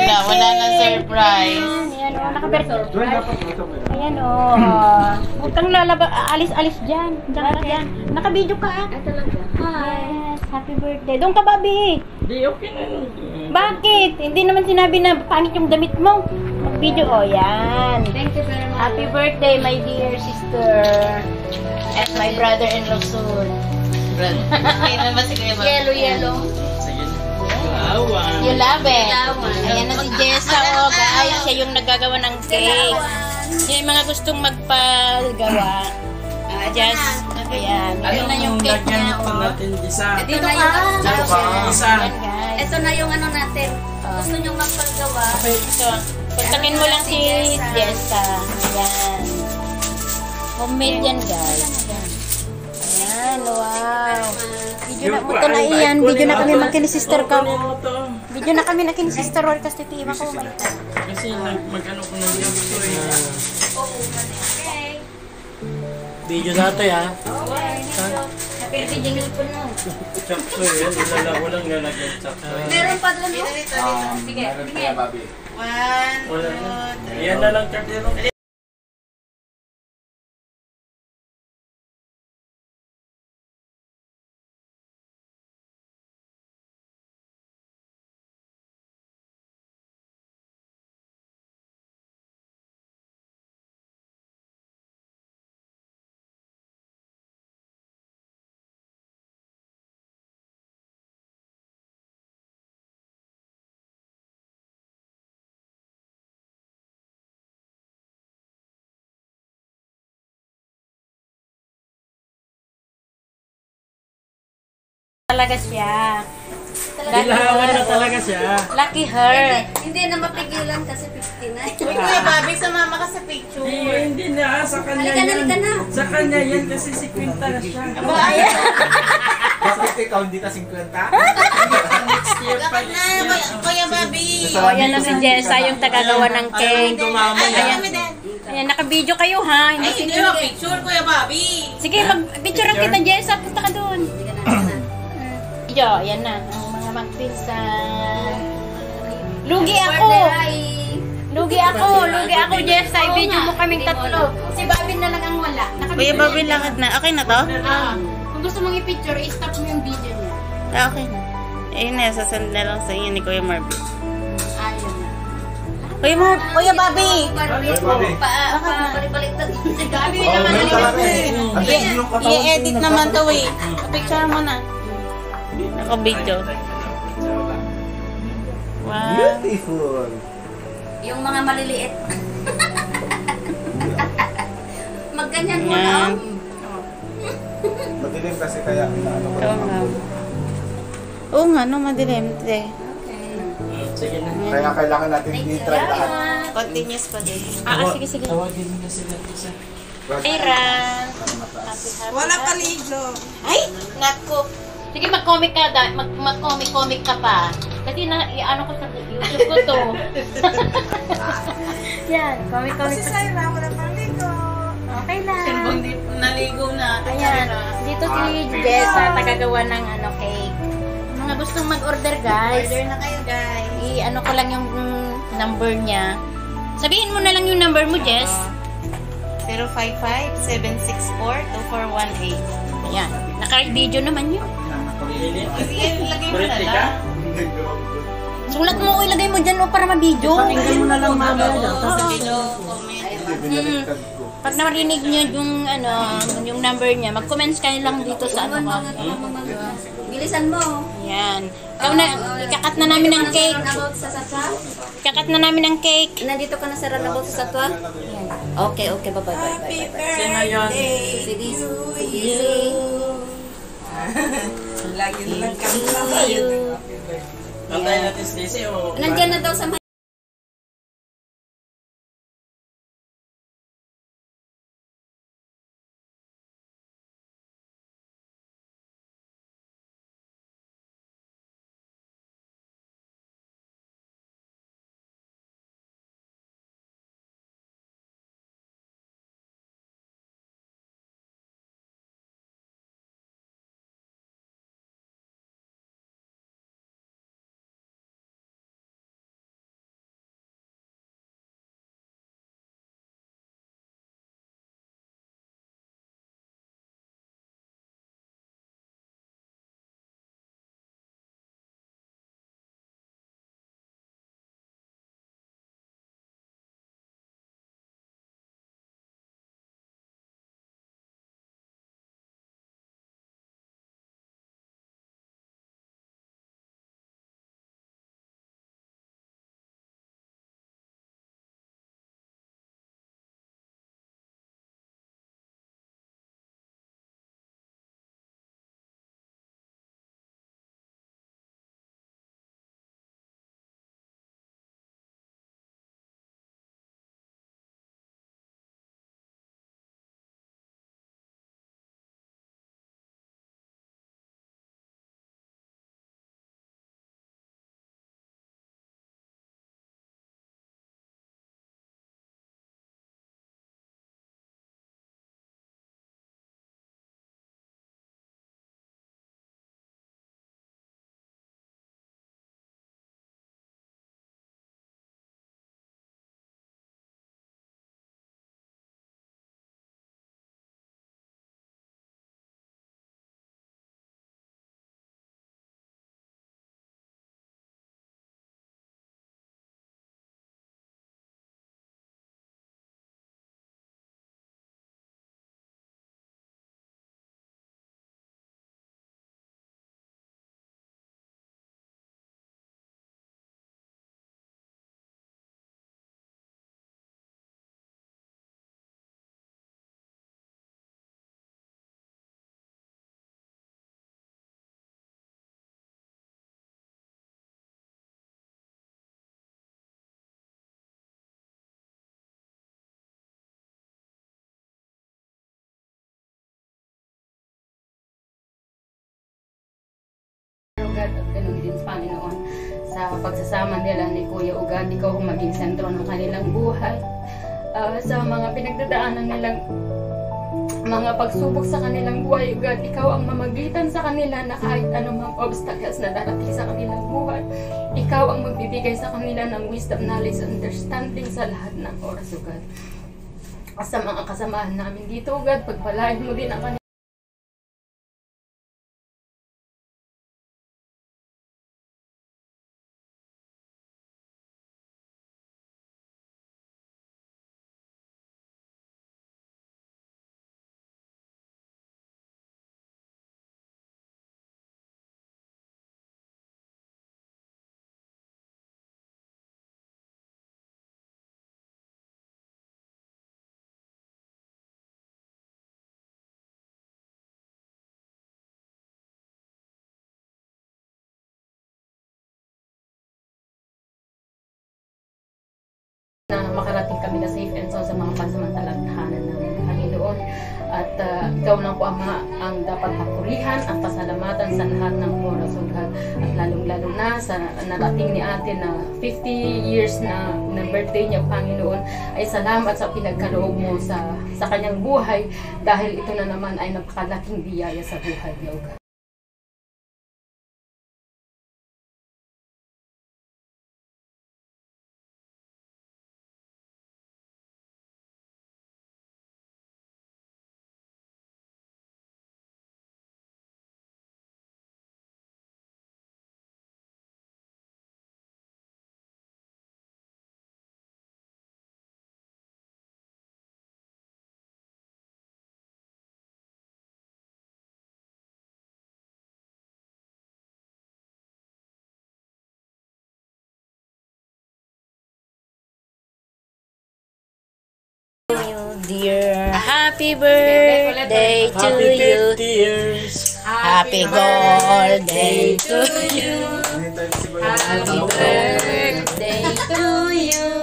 Wala na surprise. Ayan o, naka-birthday. Ayan o. Huwag kang alis-alis dyan. Diyan ka dyan. Naka-video ka. Ay, talaga. Yes, happy birthday. Doon ka, Bobby. Di, okay na. Bakit? Hindi naman sinabi na pangit yung damit mo. Mag-video. O, yan. Thank you very much. Happy birthday, my dear sister. And my brother-in-law soon. Okay na ba si Kuya Bobby? Yellow. Sige na. Lawan. You love it. Lawan. Ayan na si Jessa, o guys. Siya yung naggagawa ng cake. Yung mga gustong magpagawa. Just, ayan. Yun na yung cake niya, o. natin isa. Dito na yung Isa. Ayan, guys. Ito na yung ano natin. Gusto nyo magpagawa. Ito. Kontakin mo lang si Jessa. Ayan. Homemade yan, guys. Ayan, wow. Video na mo ito na iyan. Video na kami magkini sister ka. Video na kami na kini sister Roy kasi titiiwa ko. Kasi mag-ano ko ng gusto eh. Oo, okay. Video natin ha. Happy birthday po no. Chapsoy yan. Walang lalagyan chapsoy. Meron pa doon no? Sige. Wala na. Yan na lang kartero. Talaga siya. Dilawan na talaga siya. Lucky her. Hindi na mapigilan kasi 59. Uy, Kuya Bobby, sumama ka sa picture. Hindi na. Sa kanya yan. Sa kanya yan kasi si Quinta na siya. Bakit ikaw hindi ka 50? Next year pa. Dapat na, Kuya Bobby. O, yan na si Jessa, yung tagagawa ng cake. Ayan, kami din. Ayan, naka-video kayo ha. Ay, hindi mo picture, Kuya Bobby. Sige, mag-picture ang kita, Jessa. Punta ka doon. Video, ayan na. Ang mga magpinsan. Lugi ako. Lugi ako, Jessa. I-video mo kaming tatlo. Si Bobby na lang ang wala. Kuya Bobby, lakad na. Okay na to? Kung gusto mong i-picture, i-stop mo yung video niya. Okay na. Ayun na, sasend na lang sa inyo ni Kuya Marvin. Ayun na. Kuya Bobby! Balik-baliktad. Si Bobby naman i-edit naman to eh. Picture mo na. Naka-video. Wow. Beautiful. Yung mga maliliit. Magganyan mo na. Yan. Madilim kasi kaya ano ko. Oo nga. Oo nga, no, madilim. Okay. Sige na. Kaya kailangan natin i-try lahat. Continuous pa din. Sige. Tawagin mo na sila isa. Ira. Wala paligo. Ay, naku. Sige, mag-comic ka, mag-comic ka pa. Kasi i-ano ko sa YouTube ko to. Yan, comic pa. Sayra, wala paligo. Okay lang. Silbong naligo na. Ayan, dito si Jessa, tagagawa ng cake. Mga gustong mag-order, guys. Order na kayo, guys. I-ano ko lang yung number niya. Sabihin mo na lang yung number mo, Jess. 055-764-2418. Ayan, naka-video naman yun. Lagay mo na lang. Sulat mo, ilagay mo dyan para ma-video. Pakinggan mo na lang mamaya. Video, comment. Pag narinig niyo yung number niya, mag-comments kayo lang dito sa ano ko. Bilisan mo. Ayan. Ikaw na, ikakat na namin ang cake. Runabout sa satwa. Ikakat na namin ang cake. Nandito ka na sa runabout sa satwa? Okay, bye-bye. Sino yun? Si Dizzy. Lagi na lang kami. Kantayin natin si Daisy o... Nandiyan na daw sa Ugad at ganun din Panginoon sa pagsasama nila ni Kuya Ugad, ikaw ang maging sentro ng kanilang buhay. Sa mga pinagdadaanan nilang mga pagsubok sa kanilang buhay, God, ikaw ang mamagitan sa kanila na kahit anumang obstacles na darating sa kanilang buhay, ikaw ang magbibigay sa kanila ng wisdom, knowledge, understanding sa lahat ng oras, God. Sa mga kasamahan namin dito, God, pagpalain mo din ang kanila. Na makarating kami na safe and sound sa mga pansamantalang tahanan ng Panginoon. At ikaw lang po ang dapat papurihan at pasalamatan sa lahat ng oras, O God. At lalong-lalo na sa narating ni ate na 50 years na birthday niya, Panginoon, ay salamat sa pinagkaloob mo sa kanyang buhay dahil ito na naman ay napakalaking biyaya sa buhay niya, O God. Dear, happy birthday to you. Happy birthday to you. Happy birthday to you.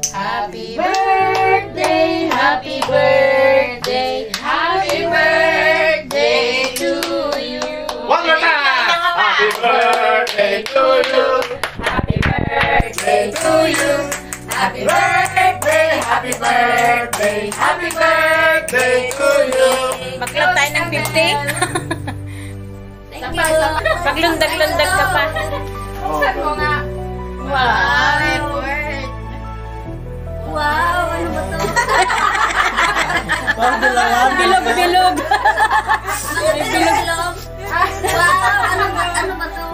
Happy birthday, happy birthday, happy birthday to you. One more time! Happy birthday to you! Happy birthday to you. Happy birthday! Happy birthday! Happy birthday to you! Mag-club tayo ng 50. Paglundag-lundag ka pa. Buksan mo nga! Wow! Wow, ano ba to? Bilog-bilog. Bilog. Wow, ano ba to?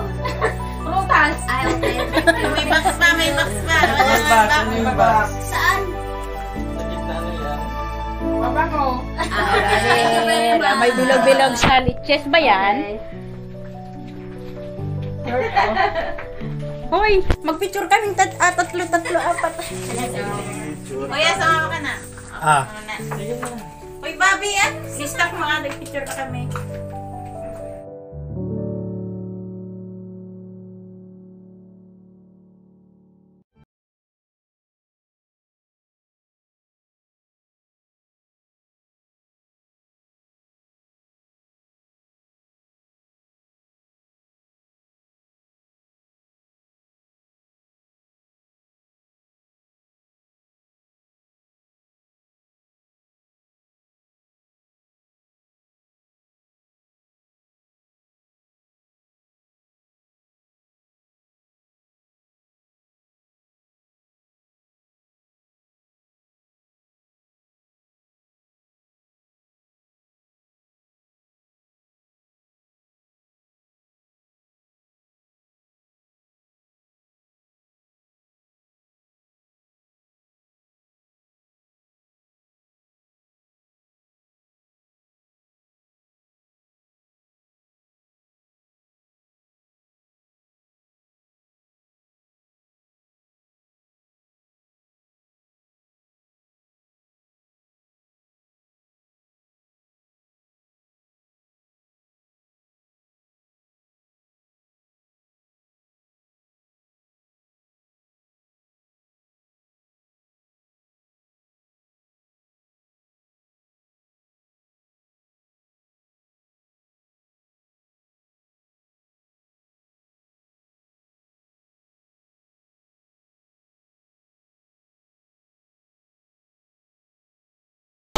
Prutas! Ay, okay. May box pa, may box pa. Saan? Mabango! May bilog-bilog sa liches ba yan? Hoy, magpicture kaming tatlo, apat. Kuya, sama ka na. Ah. Uy, Bobby, lista ko mga nagpicture ka kami.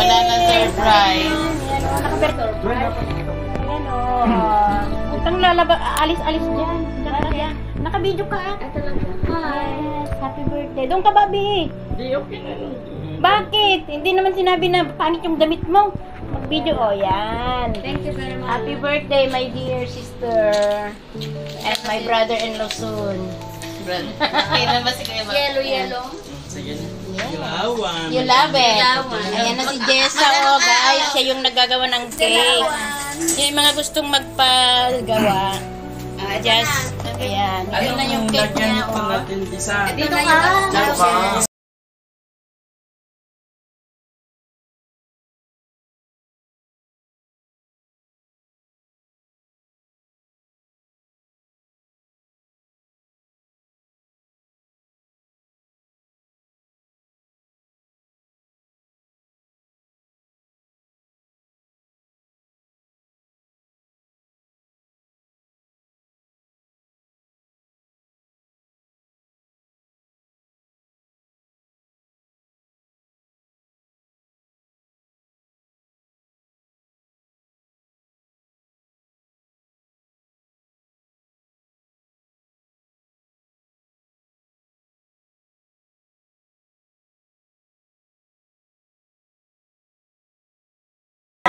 Wala na surprise. Ayan o, naka-surprise. Ayan o. Huwag kang lalaba, alis-alis dyan. Diyan ka dyan. Naka-video ka. Ito lang siya. Hi. Yes, happy birthday. Doon ka, Bobby. Di, okay na. Bakit? Hindi naman sinabi na pangit yung damit mo. Mag-video. O, yan. Thank you very much. Happy birthday, my dear sister. And my brother-in-law soon. Okay na ba si Kuya Bobby? Yellow. Sige na. Ilawan. You love it. Ilawan. Ayan na si Jessa, oh, guys. Siya yung naggagawa ng cake. Yung mga gustong magpagawa. Just, ayan. Yun na yung cake niya, Lagyan oh. natin isa. Dito ka. Dito ka.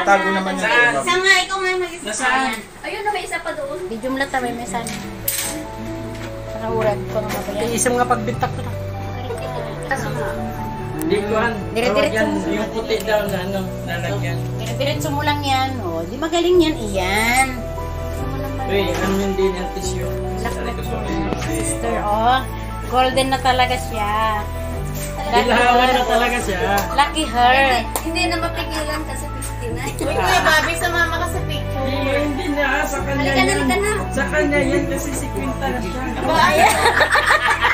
Tago naman yan. Isa nga, ikaw nga mag-isa. Nasaan? Ayun na, may isa pa doon. Video mo lang tayo, may sana. Nakaurag ko naman ba yan? Isang nga pagbintak ko na. Kaso nga. Dikuan. Dire-diretso mo. Yung puti daw na ano, nalagyan. Diretso mo lang yan, oh. Di magaling yan, iyan. Uy, ano yun din ang tissue? Sister, oh. Golden na talaga siya. Ilawan na talaga siya. Lucky her. Hindi na mapigilan kasi 59. Uy, Kuya Bobby, sumama ka sa picture. Hindi na, sa kanya Halika na, yan. halika na. Sa kanya yan kasi si Quinta na siya.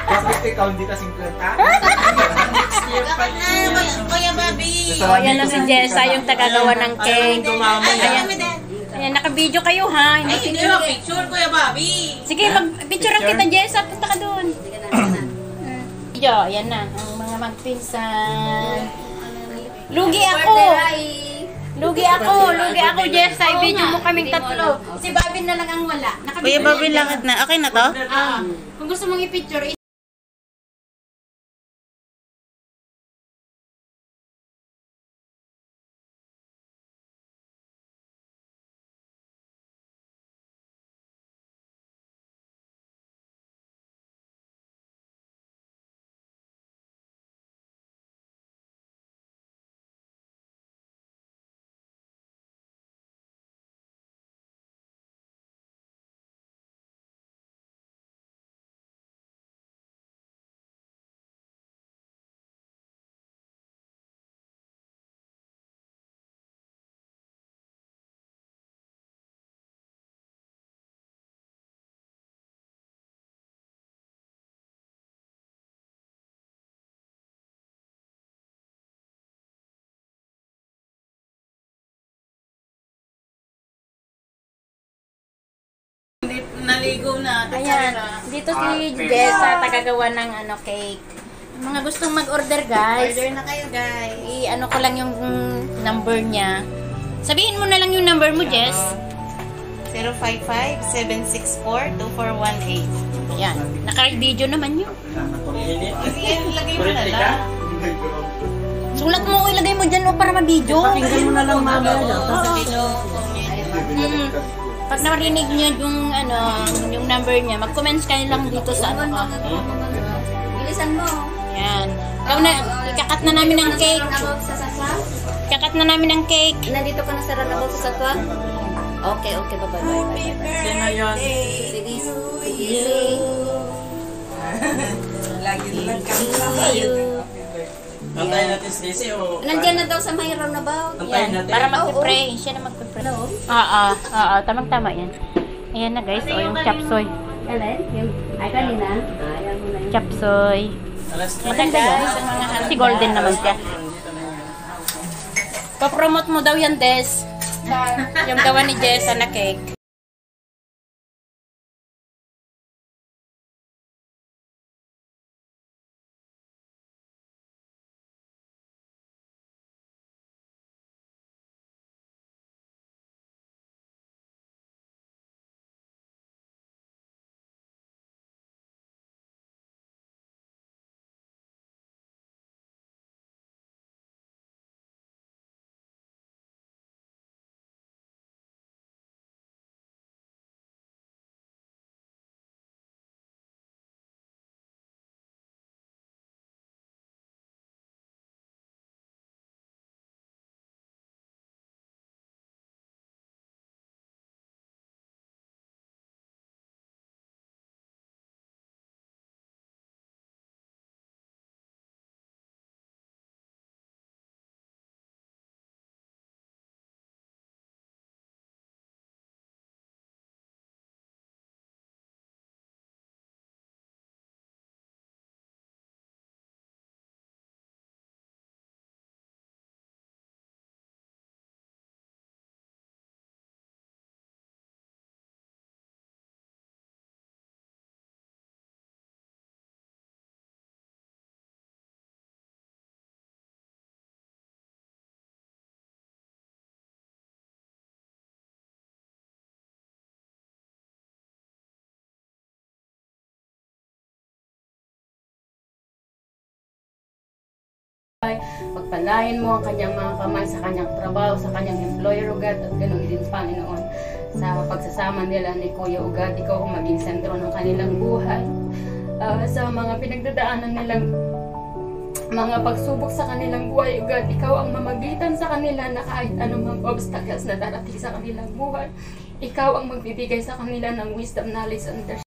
Bakit ikaw hindi ka 50? Next year pa yun. Kuya Bobby. Oh, yan na si Jessa, yung tagagawa ng cake. Ayan. Ayan, naka-video kayo, ha? Ay, hindi mo picture, Kuya Bobby. Sige, mag-picturean kita, Jessa. Punta ka doon. Video, ayan na. Ang mga magpinsan. Lugi ako! Lugi ako, Jessa. I-video mo kaming tatlo. Si Bobby na lang ang wala. Kuya Bobby, lakad na. Okay na to? Kung gusto mong i-picture, Naligo na. ayan. Dito si Jessa, tagagawa ng cake. Yung mga gustong mag-order, guys. Order na kayo, guys. I-ano ko lang yung number niya. Sabihin mo na lang yung number mo, Jess. 055-764-2418. Ayan. Naka-video naman yun. Sige, lagay mo na lang. Sulat mo, ilagay mo dyan para ma-video. Pakinggan mo na lang mamaya. Sa video. Pag narinig niyo yung yung number niya, mag-comments kayo lang dito sa Bilisan mo. Ayan. Ikakat na namin ang cake. Runabout sa Satwa? Ikakat na namin ang cake. Nandito ka na sa runabout sa Satwa? Okay, bye-bye. Sino yun? Sige. Sige. Lagi na Antayin natin si Daisy o... Nandiyan na daw sa may runabout. Antayin natin. Para mag-pray. Siya na mag-pray. Tamang-tama yan. Ayan na guys. O yung chapsoy. Ay, kanina. Ayaw mo na yun. Chapsoy. Alas Ayan guys. Si Golden naman siya. Pa-promote mo daw yan, Des. Yung gawa ni Jessa na cake. buhay. Pagpalain mo ang kanyang mga kamay sa kanyang trabaho, sa kanyang employer, O God, at ganoon din, Panginoon. Sa pagsasama nila ni Kuya, O God, ikaw ang maging sentro ng kanilang buhay. Sa mga pinagdadaanan nilang mga pagsubok sa kanilang buhay, O God, ikaw ang mamagitan sa kanila na kahit anumang obstacles na darating sa kanilang buhay, ikaw ang magbibigay sa kanila ng wisdom, knowledge, and understanding.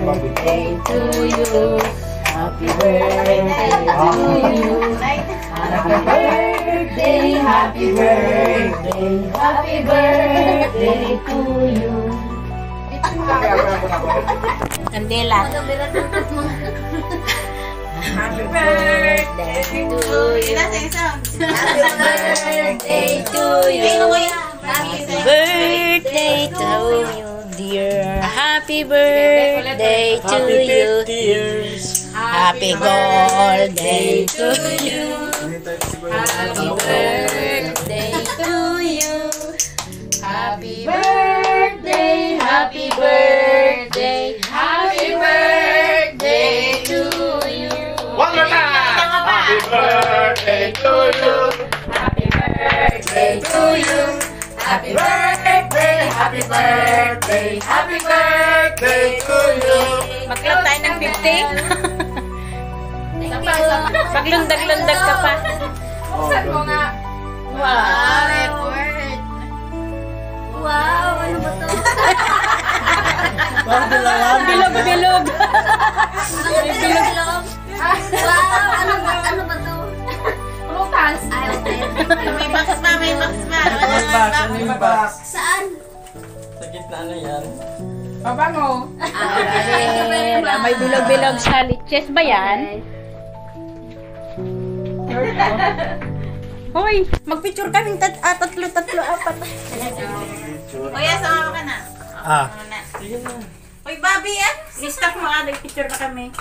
Birthday to you, happy birthday to you, happy birthday, happy birthday, happy birthday to you. Kandela. Happy birthday to you. Happy birthday to you. Happy birthday to you, dear. Happy birthday to you. Happy birthday to you. Happy birthday to you. Happy birthday, happy birthday, happy birthday to you. One more time. Happy birthday to you. Happy birthday to you. Happy birthday, happy birthday, happy birthday to you. Mag-club tayo ng 50. Maglundag-lundag ka pa. Buksan mo nga. Wow, record. Wow, ano ba to? Bilog-bilog. Bilog-bilog. Wow, ano ba to? Prutas. Ay, okay. May box pa, may box pa. Ano yung box? Saan? Sa gitna na yan. Pabango. May bilog-bilog sa liches ba yan? Hoy, magpicture kaming tatlo, apat. Kuya, sama ka na. Ah. Sige na. Uy, Bobby, lista ko mga nagpicture na kami.